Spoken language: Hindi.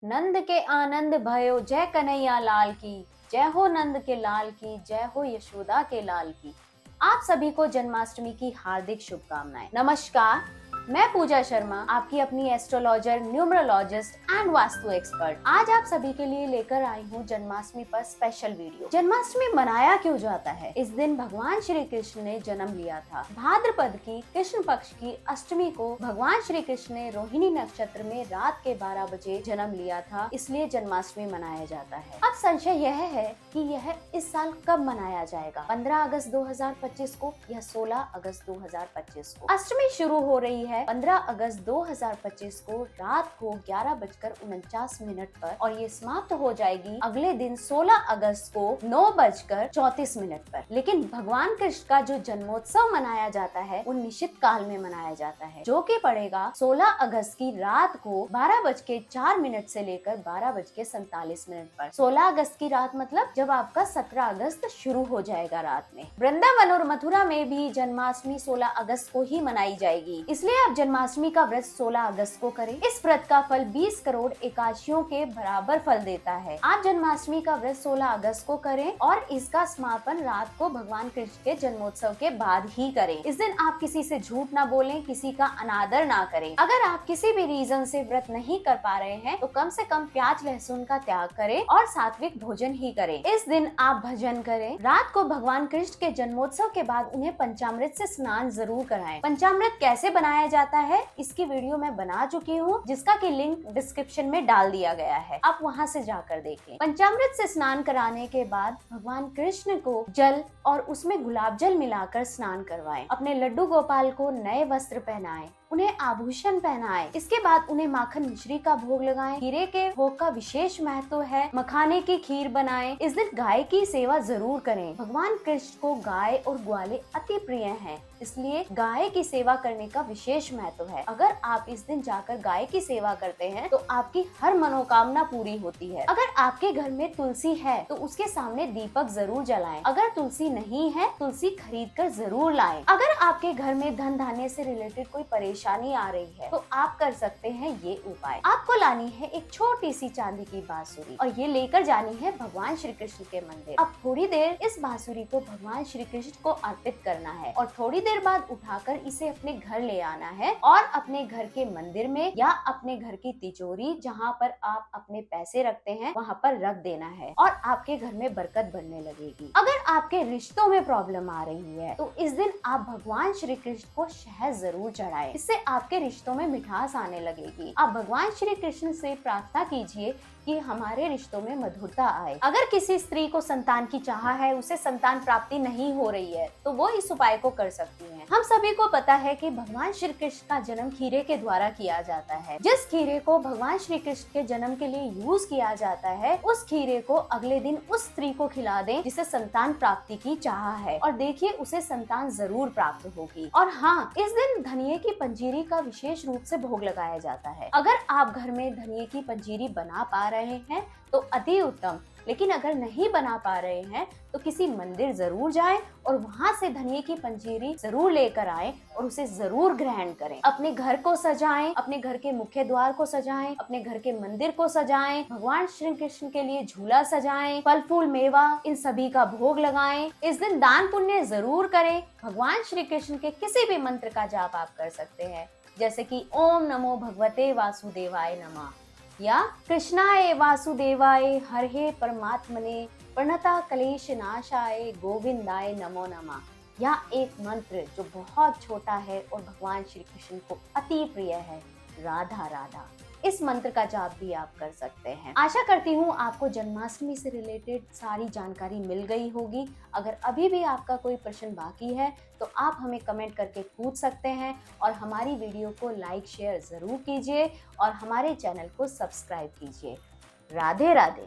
नंद के आनंद भयो जय कन्हैया लाल की। जय हो नंद के लाल की, जय हो यशोदा के लाल की। आप सभी को जन्माष्टमी की हार्दिक शुभकामनाएं। नमस्कार, मैं पूजा शर्मा, आपकी अपनी astrologer, numerologist and vastu expert. आज आप सभी के लिए लेकर आई हूँ जन्माष्टमी पर स्पेशल वीडियो। जन्माष्टमी मनाया क्यों जाता है? इस दिन भगवान श्री कृष्ण ने जन्म लिया था। भाद्रपद की कृष्ण पक्ष की अष्टमी को भगवान श्री कृष्ण ने रोहिणी नक्षत्र में रात के 12 बजे जन्म लिया था, इसलिए जन्माष्टमी मनाया जाता है। अब संशय यह है कि यह इस साल कब मनाया जाएगा, 15 अगस्त 2025 को या 16 अगस्त 2025 को। अष्टमी शुरू हो रही है 15 अगस्त 2025 को रात को 11:49 पर और ये समाप्त हो जाएगी अगले दिन 16 अगस्त को 9:34 पर। लेकिन भगवान कृष्ण का जो जन्मोत्सव मनाया जाता है वो निश्चित काल में मनाया जाता है, जो कि पड़ेगा 16 अगस्त की रात को 12:04 से लेकर 12:47 पर। 16 अगस्त की रात मतलब जब आपका 17 अगस्त शुरू हो जाएगा रात में। वृंदावन और मथुरा में भी जन्माष्टमी 16 अगस्त को ही मनाई जाएगी, इसलिए आप जन्माष्टमी का व्रत 16 अगस्त को करें। इस व्रत का फल 20 करोड़ एकादशियों के बराबर फल देता है। आप जन्माष्टमी का व्रत 16 अगस्त को करें और इसका समापन रात को भगवान कृष्ण के जन्मोत्सव के बाद ही करें। इस दिन आप किसी से झूठ ना बोलें, किसी का अनादर ना करें। अगर आप किसी भी रीजन से व्रत नहीं कर पा रहे हैं तो कम से कम प्याज लहसुन का त्याग करें और सात्विक भोजन ही करें। इस दिन आप भजन करें। रात को भगवान कृष्ण के जन्मोत्सव के बाद उन्हें पंचामृत से स्नान जरूर कराएं। पंचामृत कैसे बनाया जाता है इसकी वीडियो मैं बना चुकी हूँ, जिसका की लिंक डिस्क्रिप्शन में डाल दिया गया है, आप वहाँ से जाकर देखें। पंचामृत से स्नान कराने के बाद भगवान कृष्ण को जल और उसमें गुलाब जल मिलाकर स्नान करवाएं। अपने लड्डू गोपाल को नए वस्त्र पहनाएं, उन्हें आभूषण पहनाएं। इसके बाद उन्हें माखन मिश्री का भोग लगाएं। खीरे के भोग का विशेष महत्व है। मखाने की खीर बनाएं। इस दिन गाय की सेवा जरूर करें। भगवान कृष्ण को गाय और ग्वाले अति प्रिय हैं, इसलिए गाय की सेवा करने का विशेष महत्व है। अगर आप इस दिन जाकर गाय की सेवा करते हैं तो आपकी हर मनोकामना पूरी होती है। अगर आपके घर में तुलसी है तो उसके सामने दीपक जरूर जलाएं। अगर तुलसी नहीं है, तुलसी खरीद कर जरूर लाएं। अगर आपके घर में धन धान्य से रिलेटेड कोई परेशानी आ रही है तो आप कर सकते हैं ये उपाय। आपको लानी है एक छोटी सी चांदी की बांसुरी और ये लेकर जानी है भगवान श्री कृष्ण के मंदिर। अब थोड़ी देर इस बांसुरी को भगवान श्री कृष्ण को अर्पित करना है और थोड़ी देर बाद उठाकर इसे अपने घर ले आना है और अपने घर के मंदिर में या अपने घर की तिजोरी जहाँ पर आप अपने पैसे रखते हैं वहाँ पर रख देना है और आपके घर में बरकत बढ़ने लगेगी। अगर आपके रिश्तों में प्रॉब्लम आ रही है तो इस दिन आप भगवान श्री कृष्ण को शहद जरूर चढ़ाएं। इससे आपके रिश्तों में मिठास आने लगेगी। आप भगवान श्री कृष्ण से प्रार्थना कीजिए कि हमारे रिश्तों में मधुरता आए। अगर किसी स्त्री को संतान की चाह है, उसे संतान प्राप्ति नहीं हो रही है तो वो इस उपाय को कर सकती है। हम सभी को पता है कि भगवान श्री कृष्ण का जन्म खीरे के द्वारा किया जाता है। जिस खीरे को भगवान श्री कृष्ण के जन्म के लिए यूज किया जाता है, उस खीरे को अगले दिन उस स्त्री को खिला दें जिसे संतान प्राप्ति की चाह है और देखिए उसे संतान जरूर प्राप्त होगी। और हाँ, इस दिन धनिये की पंजीरी का विशेष रूप से भोग लगाया जाता है। अगर आप घर में धनिये की पंजीरी बना पा रहे हैं तो अति उत्तम, लेकिन अगर नहीं बना पा रहे हैं तो किसी मंदिर जरूर जाएं और वहां से धनिये की पंजीरी जरूर लेकर आएं और उसे जरूर ग्रहण करें। अपने घर को सजाएं, अपने घर के मुख्य द्वार को सजाएं, अपने घर के मंदिर को सजाएं, भगवान श्री कृष्ण के लिए झूला सजाएं, फल फूल मेवा इन सभी का भोग लगाएं। इस दिन दान पुण्य जरूर करें। भगवान श्री कृष्ण के किसी भी मंत्र का जाप आप कर सकते हैं, जैसे कि ओम नमो भगवते वासुदेवाय नमः या कृष्णाय वासुदेवाय हरे परमात्मने प्रणता क्लेश नाशाय गोविंदाय नमो नमः। यह एक मंत्र जो बहुत छोटा है और भगवान श्री कृष्ण को अति प्रिय है, राधा राधा। इस मंत्र का जाप भी आप कर सकते हैं। आशा करती हूँ आपको जन्माष्टमी से रिलेटेड सारी जानकारी मिल गई होगी। अगर अभी भी आपका कोई प्रश्न बाकी है तो आप हमें कमेंट करके पूछ सकते हैं और हमारी वीडियो को लाइक शेयर जरूर कीजिए और हमारे चैनल को सब्सक्राइब कीजिए। राधे राधे।